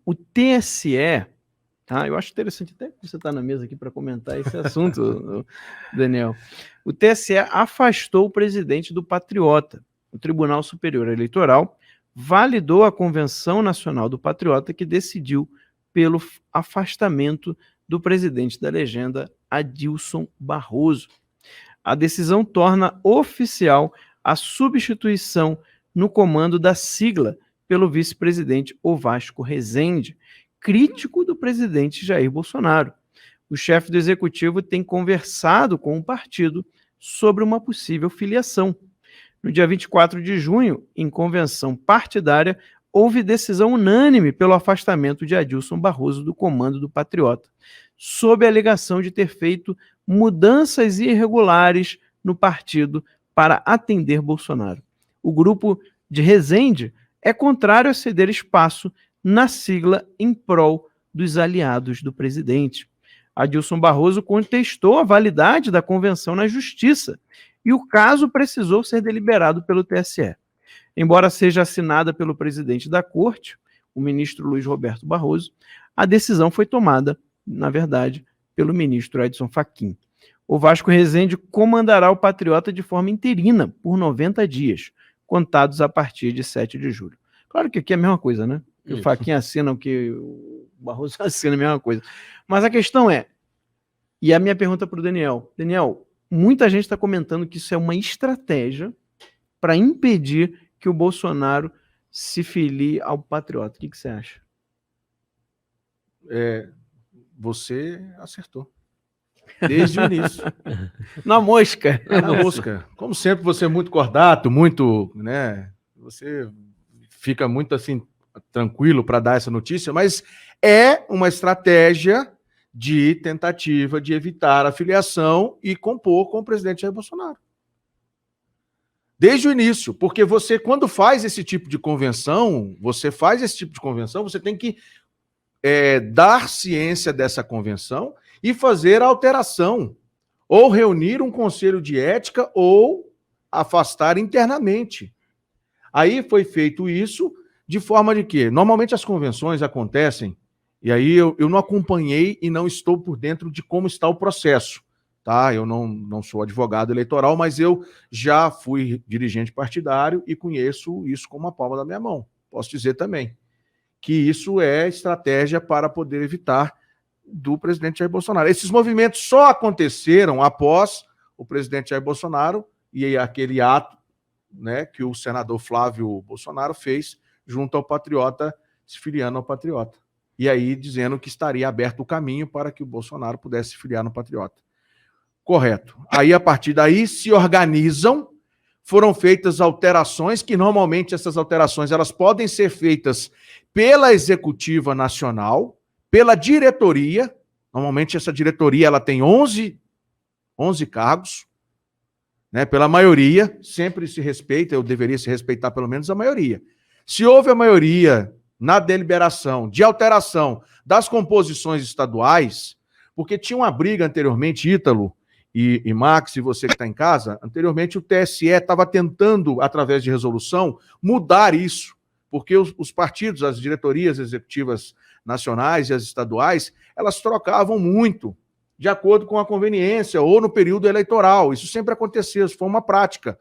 o TSE, tá? Eu acho interessante até que você está na mesa aqui para comentar esse assunto, Daniel. O TSE afastou o presidente do Patriota. O Tribunal Superior Eleitoral validou a Convenção Nacional do Patriota, que decidiu pelo afastamento do presidente da legenda, Adilson Barroso. A decisão torna oficial a substituição no comando da sigla pelo vice-presidente Ovasco Rezende, crítico do presidente Jair Bolsonaro. O chefe do executivo tem conversado com o partido sobre uma possível filiação. No dia 24 de junho, em convenção partidária, houve decisão unânime pelo afastamento de Adilson Barroso do comando do Patriota, sob a alegação de ter feito mudanças irregulares no partido para atender Bolsonaro. O grupo de Rezende é contrário a ceder espaço na sigla em prol dos aliados do presidente. Adilson Barroso contestou a validade da convenção na Justiça e o caso precisou ser deliberado pelo TSE. Embora seja assinada pelo presidente da Corte, o ministro Luiz Roberto Barroso, a decisão foi tomada, na verdade, pelo ministro Edson Fachin. Ovasco Rezende comandará o Patriota de forma interina por 90 dias, contados a partir de 7 de julho. Claro que aqui é a mesma coisa, né? O Fachin assina o que o Barroso assina, a mesma coisa. Mas a questão é, e a minha pergunta para o Daniel, muita gente está comentando que isso é uma estratégia para impedir que o Bolsonaro se filie ao Patriota. O que você acha? Você acertou. Desde o início. Na mosca. Na mosca. Como sempre, você é muito cordato, muito, né? Você fica muito assim tranquilo para dar essa notícia, mas é uma estratégia de tentativa de evitar a filiação e compor com o presidente Jair Bolsonaro. Desde o início, porque você, quando faz esse tipo de convenção, você tem que dar ciência dessa convenção e fazer a alteração, ou reunir um conselho de ética, ou afastar internamente. Aí foi feito isso de forma de que, normalmente as convenções acontecem, e aí eu não acompanhei e não estou por dentro de como está o processo, tá? Eu não sou advogado eleitoral, mas eu já fui dirigente partidário e conheço isso como a palma da minha mão. Posso dizer também que isso é estratégia para poder evitar do presidente Jair Bolsonaro. Esses movimentos só aconteceram após o presidente Jair Bolsonaro e aquele ato, né, que o senador Flávio Bolsonaro fez junto ao Patriota, se filiando ao Patriota. E aí dizendo que estaria aberto o caminho para que o Bolsonaro pudesse se filiar no Patriota. Correto. Aí, a partir daí, se organizam, foram feitas alterações, que normalmente essas alterações elas podem ser feitas pela Executiva Nacional, pela diretoria. Normalmente essa diretoria ela tem 11 cargos, né? Pela maioria, sempre se respeita, eu deveria se respeitar pelo menos a maioria. Se houve a maioria na deliberação de alteração das composições estaduais, porque tinha uma briga anteriormente, Ítalo e Max, e você que está em casa, anteriormente o TSE estava tentando, através de resolução, mudar isso, porque os partidos, as diretorias executivas nacionais e as estaduais, elas trocavam muito, de acordo com a conveniência, ou no período eleitoral. Isso sempre aconteceu, isso foi uma prática.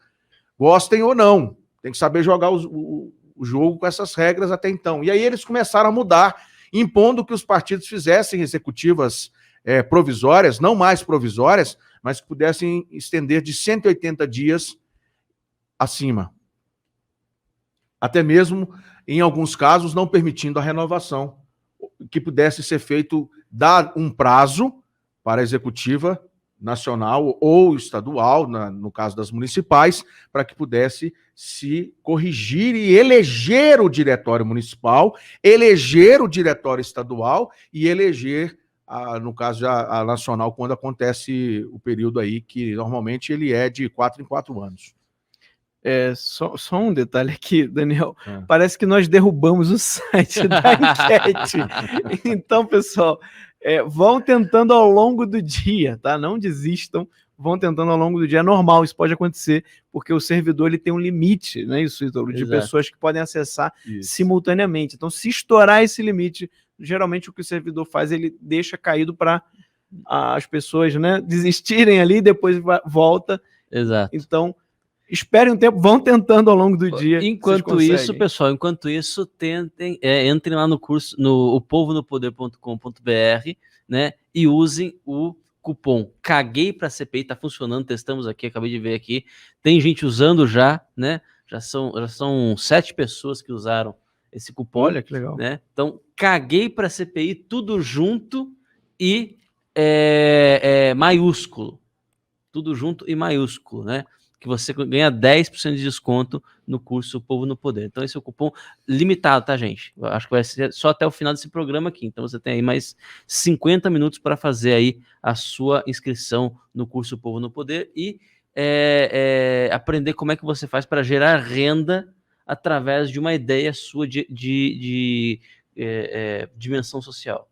Gostem ou não, tem que saber jogar o jogo com essas regras até então. E aí eles começaram a mudar, impondo que os partidos fizessem executivas provisórias, não mais provisórias, mas que pudessem estender de 180 dias acima. Até mesmo, em alguns casos, não permitindo a renovação, que pudesse ser feito, dar um prazo para a executiva nacional ou estadual, no caso das municipais, para que pudesse se corrigir e eleger o diretório municipal, eleger o diretório estadual e eleger, no caso, a nacional, quando acontece o período aí, que normalmente ele é de 4 em 4 anos. Só um detalhe aqui, Daniel. Parece que nós derrubamos o site da enquete. Então, pessoal, vão tentando ao longo do dia, tá? Não desistam. vão tentando ao longo do dia. É normal, isso pode acontecer, porque o servidor ele tem um limite, né, isso, Ítalo, de pessoas que podem acessar simultaneamente. Então, se estourar esse limite, geralmente o que o servidor faz, ele deixa caído para as pessoas, né, desistirem ali e depois volta. Exato. Então, esperem um tempo, vão tentando ao longo do dia. Enquanto isso, pessoal, tentem, entrem lá no curso, no opovonopoder.com.br, né, e usem o cupom Caguei pra CPI, tá funcionando, testamos aqui, acabei de ver aqui, tem gente usando já, né, já são 7 pessoas que usaram esse cupom. Olha que legal. Né? Então, Caguei pra CPI, tudo junto e maiúsculo. Tudo junto e maiúsculo, né? Que você ganha 10% de desconto no curso O Povo no Poder. Então, esse é o cupom limitado, tá, gente? Eu acho que vai ser só até o final desse programa aqui. Então, você tem aí mais 50 minutos para fazer aí a sua inscrição no curso O Povo no Poder e aprender como é que você faz para gerar renda através de uma ideia sua de dimensão social,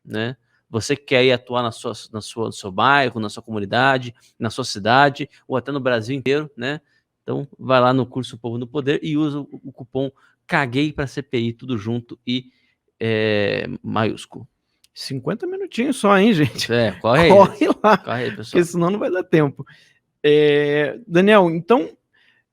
né? Você quer ir atuar no seu bairro, na sua comunidade, na sua cidade, ou até no Brasil inteiro, né? Então, vai lá no curso Povo no Poder e usa o cupom Caguei pra CPI, tudo junto e maiúsculo. 50 minutinhos só, hein, gente? Corre aí. Corre lá, corre aí, pessoal. Porque senão não vai dar tempo. Daniel, então,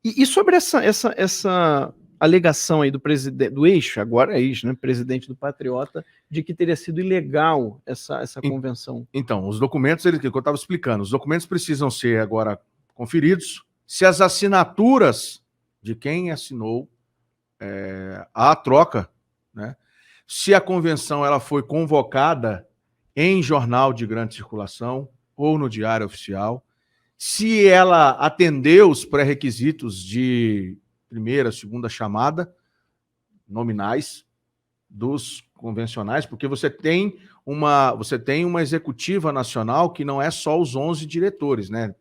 e sobre essa alegação aí do presidente, do agora ex, né, presidente do Patriota, de que teria sido ilegal essa convenção. Então, os documentos, que eu estava explicando, os documentos precisam ser agora conferidos. Se as assinaturas de quem assinou a troca, né, se a convenção ela foi convocada em jornal de grande circulação ou no Diário Oficial, se ela atendeu os pré-requisitos de primeira, segunda chamada, nominais, dos convencionais, porque você tem uma executiva nacional que não é só os 11 diretores, né?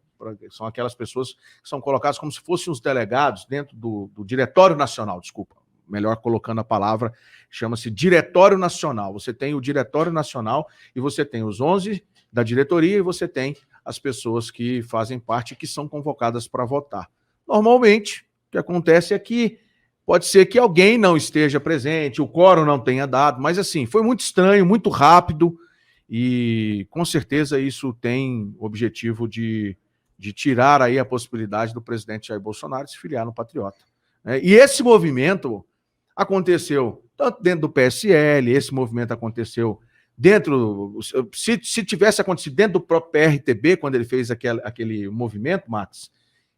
São aquelas pessoas que são colocadas como se fossem os delegados dentro do Diretório Nacional, desculpa, melhor colocando a palavra, chama-se Diretório Nacional. Você tem o Diretório Nacional e você tem os 11 da diretoria e você tem as pessoas que fazem parte e que são convocadas para votar. Normalmente, o que acontece é que pode ser que alguém não esteja presente, o quórum não tenha dado, mas assim, foi muito estranho, muito rápido e com certeza isso tem o objetivo de tirar aí a possibilidade do presidente Jair Bolsonaro se filiar no Patriota. E esse movimento aconteceu tanto dentro do PSL, esse movimento aconteceu dentro, se tivesse acontecido dentro do próprio PRTB, quando ele fez aquele movimento, Max,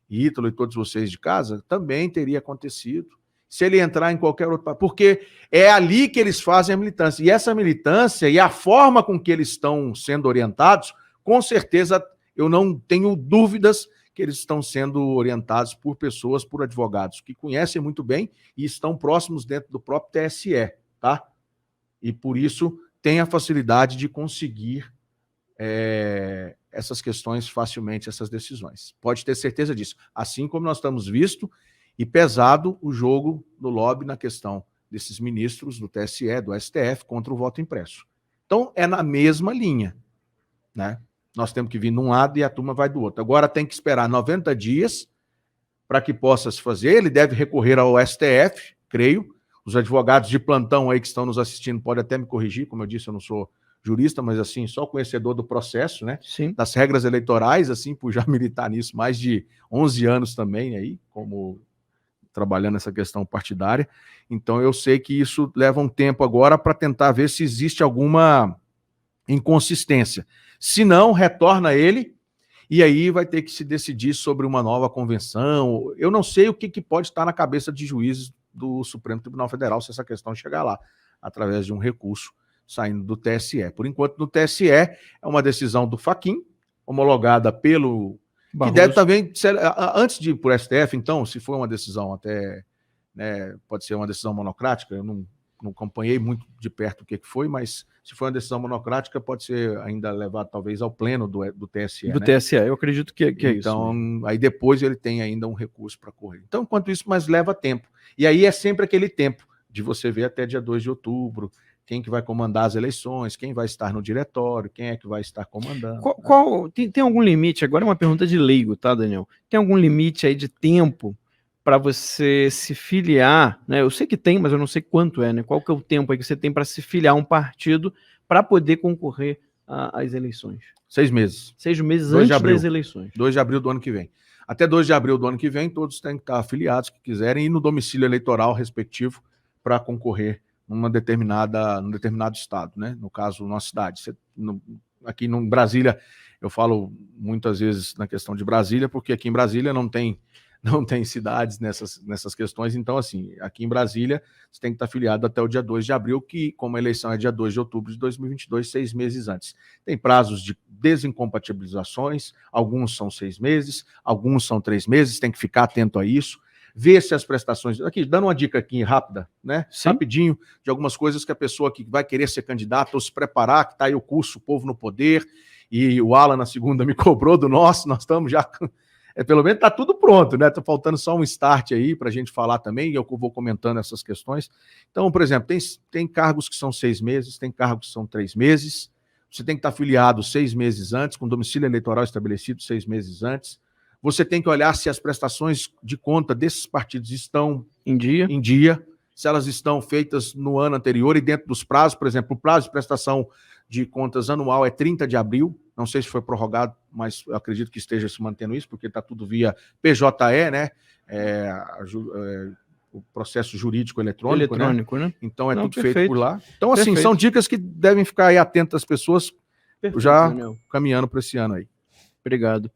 e Ítalo e todos vocês de casa, também teria acontecido. Se ele entrar em qualquer outro... Porque é ali que eles fazem a militância. E essa militância e a forma com que eles estão sendo orientados, com certeza, eu não tenho dúvidas que eles estão sendo orientados por pessoas, por advogados, que conhecem muito bem e estão próximos dentro do próprio TSE, tá? E por isso tem a facilidade de conseguir essas questões facilmente, essas decisões. Pode ter certeza disso. Assim como nós estamos visto e pesado o jogo do lobby na questão desses ministros do TSE, do STF, contra o voto impresso. Então, é na mesma linha, né? Nós temos que vir de um lado e a turma vai do outro. Agora tem que esperar 90 dias para que possa se fazer. Ele deve recorrer ao STF, creio. Os advogados de plantão aí que estão nos assistindo podem até me corrigir, como eu disse, eu não sou jurista, mas assim, só conhecedor do processo, né? Sim. Das regras eleitorais, assim, por já militar nisso mais de 11 anos também aí, como trabalhando essa questão partidária. Então eu sei que isso leva um tempo agora para tentar ver se existe alguma inconsistência. Se não, retorna ele e aí vai ter que se decidir sobre uma nova convenção. Eu não sei o que pode estar na cabeça de juízes do Supremo Tribunal Federal se essa questão chegar lá, através de um recurso saindo do TSE. Por enquanto, no TSE, é uma decisão do Fachin, homologada pelo... Barroso. Que deve também ser, antes de ir para o STF, então, se for uma decisão até, né, pode ser uma decisão monocrática, eu não acompanhei muito de perto o que foi, mas se for uma decisão monocrática, pode ser ainda levado talvez ao pleno do TSE. Do né? TSE, eu acredito que é isso. Então, aí depois ele tem ainda um recurso para correr. Então, enquanto isso, mas leva tempo. E aí é sempre aquele tempo de você ver até dia 2 de outubro, quem que vai comandar as eleições, quem vai estar no diretório, quem é que vai estar comandando. Tem algum limite? Agora é uma pergunta de leigo, tá, Daniel? Tem algum limite aí de tempo para você se filiar, né? Eu sei que tem, mas eu não sei quanto é, né? Qual que é o tempo aí que você tem para se filiar a um partido para poder concorrer às eleições? 6 meses. 6 meses 2 de antes abril. das eleições. 2 de abril do ano que vem. Até 2 de abril do ano que vem, todos têm que estar afiliados, que quiserem, ir no domicílio eleitoral respectivo para concorrer num determinado estado, né? No caso, nossa cidade. Aqui no Brasília, eu falo muitas vezes na questão de Brasília, porque aqui em Brasília não tem cidades nessas questões. Então, assim, aqui em Brasília, você tem que estar afiliado até o dia 2 de abril, que, como a eleição é dia 2 de outubro de 2022, 6 meses antes. Tem prazos de desincompatibilizações, alguns são 6 meses, alguns são 3 meses, tem que ficar atento a isso. Ver se as prestações... Aqui, dando uma dica aqui rápida, né? Sim. Rapidinho, de algumas coisas que a pessoa que vai querer ser candidata ou se preparar, que está aí o curso Povo no Poder, e o Alan na segunda me cobrou do nosso, nós estamos já... pelo menos está tudo pronto, né? Tá faltando só um start aí para a gente falar também, e eu vou comentando essas questões. Então, por exemplo, tem cargos que são 6 meses, tem cargos que são 3 meses. Você tem que estar afiliado 6 meses antes, com domicílio eleitoral estabelecido 6 meses antes. Você tem que olhar se as prestações de conta desses partidos estão Em dia. se elas estão feitas no ano anterior e dentro dos prazos. Por exemplo, o prazo de prestação de contas anual é 30 de abril. Não sei se foi prorrogado, mas eu acredito que esteja se mantendo isso, porque está tudo via PJE, né? O processo jurídico eletrônico, né? Então Não, tudo perfeito. feito por lá. Então, assim, Perfeito. são dicas que devem ficar aí atentas as pessoas Perfeito, já Daniel. caminhando para esse ano aí. Obrigado.